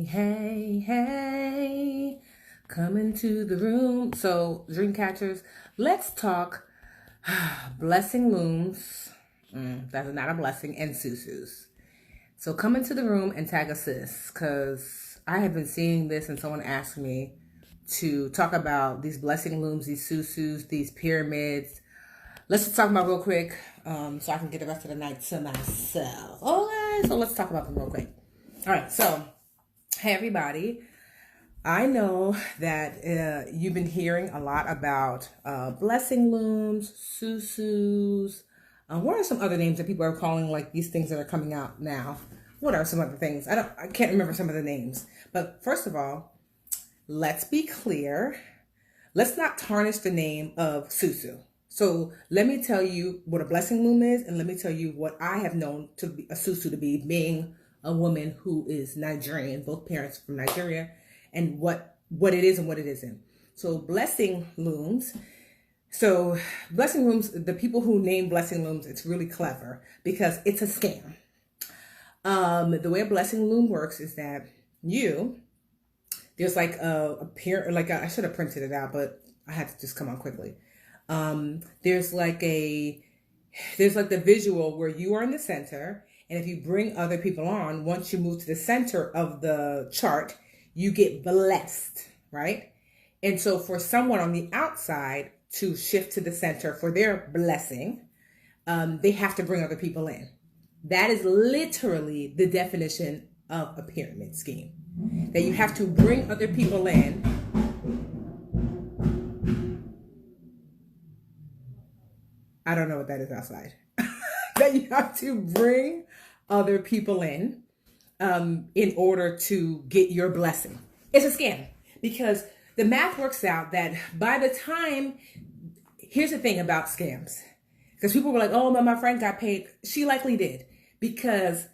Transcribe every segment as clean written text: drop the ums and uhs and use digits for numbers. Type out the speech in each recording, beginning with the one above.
Hey, hey, come into the room. So, dream catchers, let's talk Blessing Looms. That's not a blessing, and Sou Sous. So, come into the room and tag a sis, because I have been seeing this and someone asked me to talk about these Blessing Looms, these Sou Sous, these pyramids. Let's just talk about real quick so I can get the rest of the night to myself. Okay, so let's talk about them real quick. All right, so hey everybody, I know that you've been hearing a lot about Blessing Looms, Sou Sous. What are some other names that people are calling like these things that are coming out now? What are some other things? I can't remember some of the names. But first of all, let's be clear. Let's not tarnish the name of Sou Sous. So let me tell you what a Blessing Loom is, and let me tell you what I have known to be a Sou Sous to be, being a woman who is Nigerian, both parents from Nigeria, and what it is and what it isn't. So Blessing Looms. So Blessing Looms, the people who name Blessing Looms, it's really clever because it's a scam. The way a Blessing Loom works is that there's like I should have printed it out, but I had to just come on quickly. There's like the visual where you are in the center, and if you bring other people on, once you move to the center of the chart, you get blessed, right? And so for someone on the outside to shift to the center for their blessing, they have to bring other people in. That is literally the definition of a pyramid scheme, that you have to bring other people in. I don't know what that is outside. That you have to bring other people in order to get your blessing. It's a scam because the math works out that by the time, here's the thing about scams, because people were like, oh, my friend got paid. She likely did, because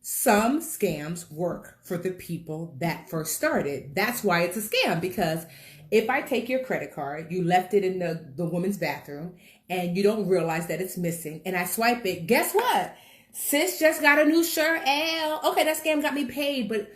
some scams work for the people that first started. That's why it's a scam, because if I take your credit card, you left it in the woman's bathroom, and you don't realize that it's missing, and I swipe it, guess what? Sis just got a new shirt. Okay, that scam got me paid, but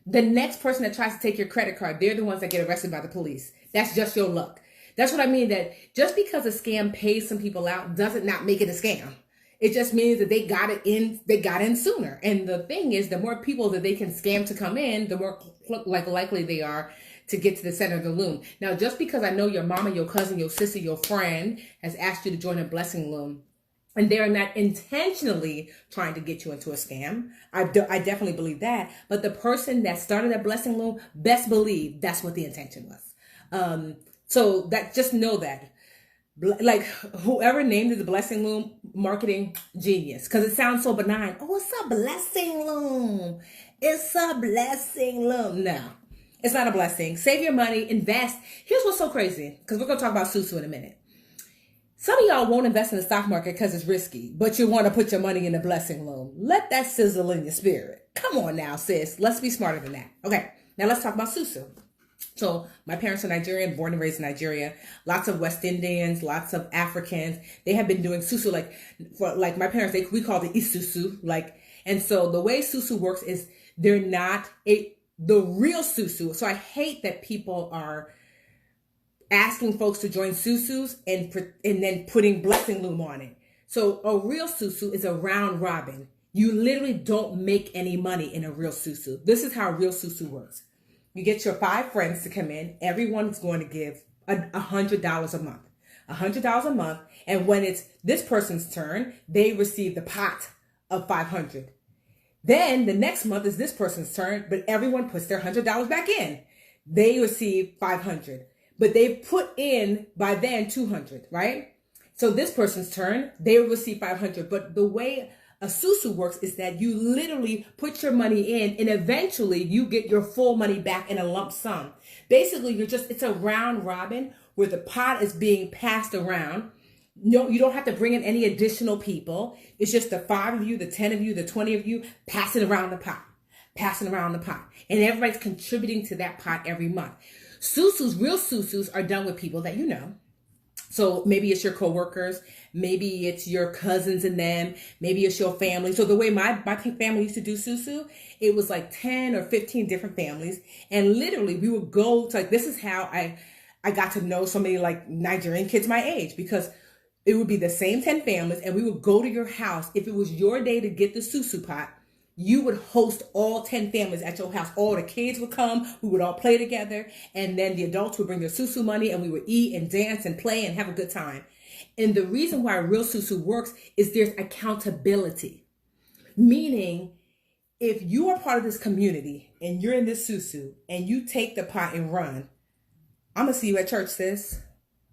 the next person that tries to take your credit card, they're the ones that get arrested by the police. That's just your luck. That's what I mean, that just because a scam pays some people out doesn't not make it a scam. It just means that they got in sooner. And the thing is, the more people that they can scam to come in, the more likely they are to get to the center of the loom. Now, just because I know your mama, your cousin, your sister, your friend has asked you to join a Blessing Loom, and they're not intentionally trying to get you into a scam, I definitely believe that. But the person that started a Blessing Loom, best believe that's what the intention was. So that, just know that. Like, whoever named it the Blessing Loom, marketing genius, because it sounds so benign. Oh, it's a Blessing Loom. It's a Blessing Loom. No, it's not a blessing. Save your money, invest. Here's what's so crazy, because we're going to talk about Sou Sous in a minute. Some of y'all won't invest in the stock market because it's risky, but you want to put your money in the Blessing Loom. Let that sizzle in your spirit. Come on now, sis. Let's be smarter than that. Okay, now let's talk about Sou Sous. So my parents are Nigerian, born and raised in Nigeria. Lots of West Indians, lots of Africans. They have been doing Sou Sous, for my parents, we call it Issa Sou. And so the way Sou Sous works is they're not the real Sou Sous. So I hate that people are asking folks to join Sou Sous and then putting Blessing Loom on it. So a real Sou Sous is a round robin. You literally don't make any money in a real Sou Sous. This is how a real Sou Sous works. You get your 5 friends to come in. Everyone's going to give $100 a month. $100 a month. And when it's this person's turn, they receive the pot of $500. Then the next month is this person's turn, but everyone puts their $100 back in. They receive $500. But they've put in by then $200, right? So this person's turn, they will receive $500. But the way a Sou Sous works is that you literally put your money in, and eventually you get your full money back in a lump sum. Basically, it's a round robin where the pot is being passed around. No, you don't have to bring in any additional people. It's just the 5 of you, the 10 of you, the 20 of you passing around the pot. And everybody's contributing to that pot every month. Sou Sous, real Sou Sous, are done with people that you know. So maybe it's your coworkers, maybe it's your cousins and them, maybe it's your family. So the way my family used to do susu, it was like 10 or 15 different families. And literally we would go to, like, this is how I got to know so many like Nigerian kids my age, because it would be the same 10 families and we would go to your house. If it was your day to get the susu pot, you would host all 10 families at your house. All the kids would come. We would all play together. And then the adults would bring their susu money and we would eat and dance and play and have a good time. And the reason why real susu works is there's accountability. Meaning, if you are part of this community and you're in this susu and you take the pot and run, I'm going to see you at church, sis.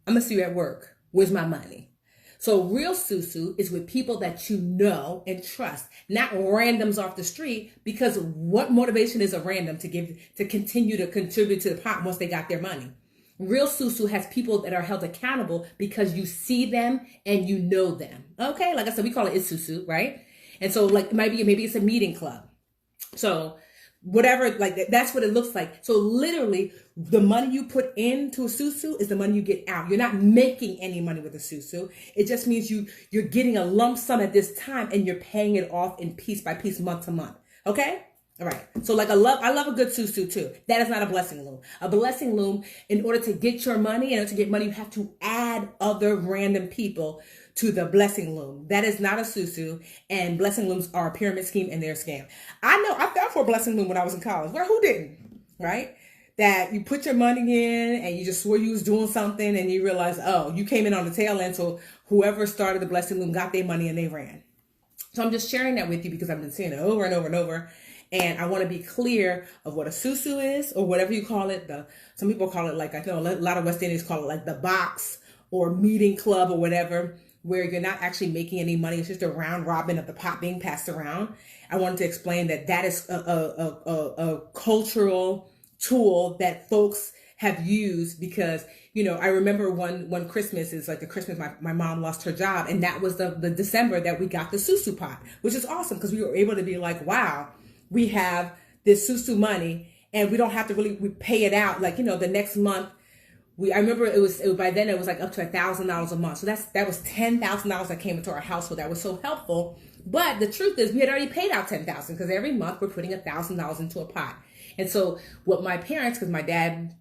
I'm going to see you at work. Where's my money? So real susu is with people that you know and trust, not randoms off the street, because what motivation is a random to continue to contribute to the pot once they got their money? Real susu has people that are held accountable because you see them and you know them. Okay, like I said, we call it isusu, right? And so like maybe it's a meeting club. So whatever, like that's what it looks like. So literally the money you put into a susu is the money you get out. You're not making any money with a susu. It just means you're getting a lump sum at this time and you're paying it off in piece by piece, month to month. Okay? All right. So like I love a good susu too. That is not a blessing loom. A blessing loom, in order to get your money, in order to get money, you have to add other random people to the blessing loom. That is not a susu, and blessing looms are a pyramid scheme and they're a scam. I know I fell for a blessing loom when I was in college. Well, who didn't? Right? That you put your money in and you just swore you was doing something and you realize, oh, you came in on the tail end. So whoever started the blessing loom got their money and they ran. So I'm just sharing that with you because I've been seeing it over and over and over. And I want to be clear of what a susu is, or whatever you call it. Some people call it, like, I know a lot of West Indians call it like the box or meeting club or whatever, where you're not actually making any money. It's just a round robin of the pot being passed around. I wanted to explain that is a cultural tool that folks have used, because, you know, I remember one Christmas is like the Christmas my mom lost her job, and that was the December that we got the susu pot, which is awesome because we were able to be like, wow, we have this susu money and we don't have to we pay it out. Like, you know, the next month, I remember it was by then it was like up to $1,000 a month. So that was $10,000 that came into our household. That was so helpful. But the truth is we had already paid out $10,000 because every month we're putting $1,000 into a pot. And so what my parents, because my dad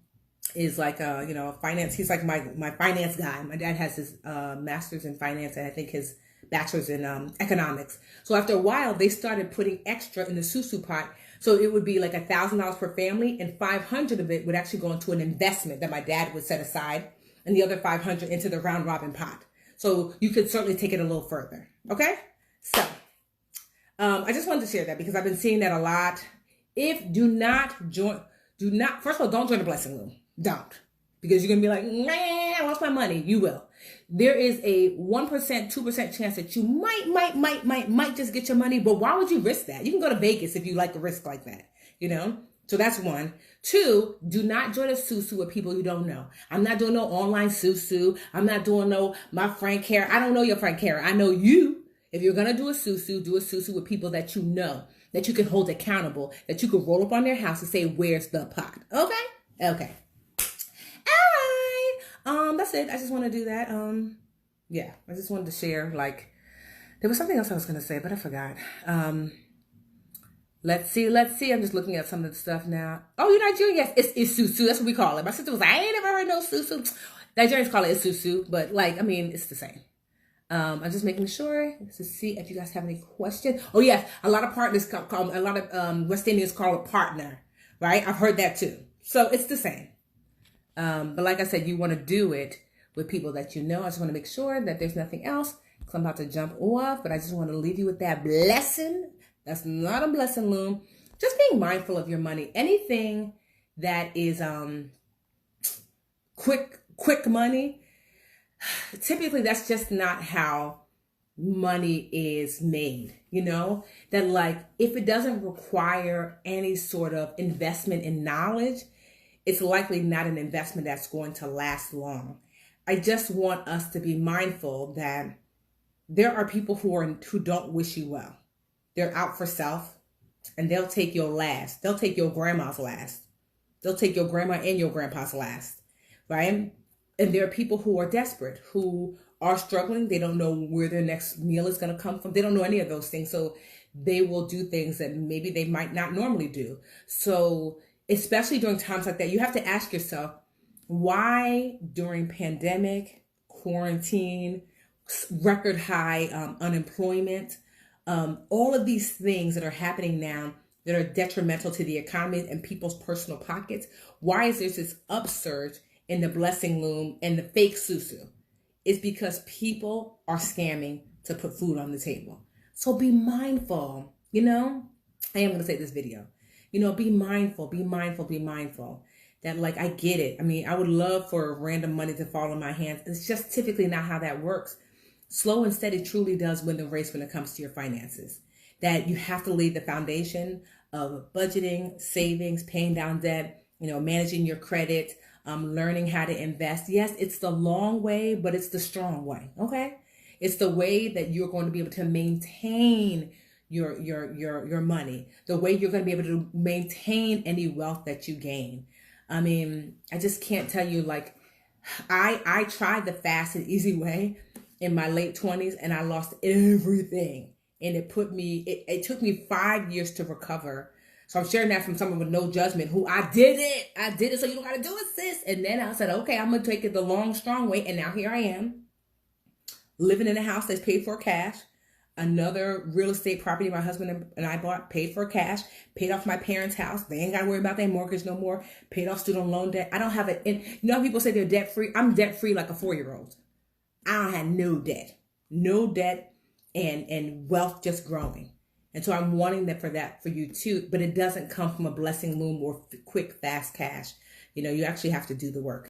is like, finance, he's like my finance guy. My dad has his master's in finance and I think his bachelor's in economics. So after a while, they started putting extra in the susu pot. So it would be like $1,000 per family, and 500 of it would actually go into an investment that my dad would set aside, and the other 500 into the round robin pot. So you could certainly take it a little further. Okay. So I just wanted to share that because I've been seeing that a lot. First of all, don't join the blessing loom. Don't. Because you're going to be like, man, I lost my money. You will. There is a 1%, 2% chance that you might just get your money. But why would you risk that? You can go to Vegas if you like to risk like that, you know? So that's one. Two, do not join a susu with people you don't know. I'm not doing no online susu. I'm not doing my friend Kara. I don't know your friend Kara. I know you. If you're going to do a susu with people that you know, that you can hold accountable, that you can roll up on their house and say, where's the pot? Okay? Okay. That's it. I just want to do that. I just wanted to share, like, there was something else I was going to say, but I forgot. Let's see. I'm just looking at some of the stuff now. Oh, you're Nigerian? Yes, it's susu. That's what we call it. My sister was like, I ain't never heard no susu. Nigerians call it susu, but like, I mean, it's the same. I'm just making sure to see if you guys have any questions. Oh yes, a lot of partners a lot of West Indians call it partner, right? I've heard that too. So it's the same. But like I said, you want to do it with people that you know. I just want to make sure that there's nothing else because I'm about to jump off, but I just want to leave you with that blessing. That's not a blessing loom. Just being mindful of your money. Anything that is quick money, typically that's just not how money is made, you know? That like, if it doesn't require any sort of investment in knowledge, it's likely not an investment that's going to last long. I just want us to be mindful that there are people who don't wish you well. They're out for self, and they'll take your last. They'll take your grandma's last. They'll take your grandma and your grandpa's last, right? And there are people who are desperate, who are struggling. They don't know where their next meal is going to come from. They don't know any of those things. So they will do things that maybe they might not normally do. So especially during times like that, you have to ask yourself, why during pandemic, quarantine, record high unemployment, all of these things that are happening now that are detrimental to the economy and people's personal pockets, why is there this upsurge in the Blessing Loom and the fake Sou Sous? It's because people are scamming to put food on the table. So be mindful, I am going to say this video, be mindful, be mindful, be mindful. That like, I get it. I mean, I would love for random money to fall in my hands. It's just typically not how that works. Slow and steady truly does win the race when it comes to your finances. That you have to lay the foundation of budgeting, savings, paying down debt, managing your credit, learning how to invest. Yes, it's the long way, but it's the strong way. Okay. It's the way that you're going to be able to maintain your money, the way you're going to be able to maintain any wealth that you gain. I mean, I just can't tell you, like, I tried the fast and easy way in my late 20s and I lost everything. And it took me 5 years to recover. So I'm sharing that from someone with no judgment who I did it. So you don't got to do it, sis. And then I said, okay, I'm going to take it the long, strong way. And now here I am living in a house that's paid for cash. Another real estate property my husband and I bought, paid for cash, paid off my parents' house. They ain't got to worry about their mortgage no more. Paid off student loan debt. I don't have it. People say they're debt free. I'm debt free like a 4-year-old. I don't have no debt and wealth just growing. And so I'm wanting that for you too, but it doesn't come from a Blessing Loom or quick, fast cash. You actually have to do the work.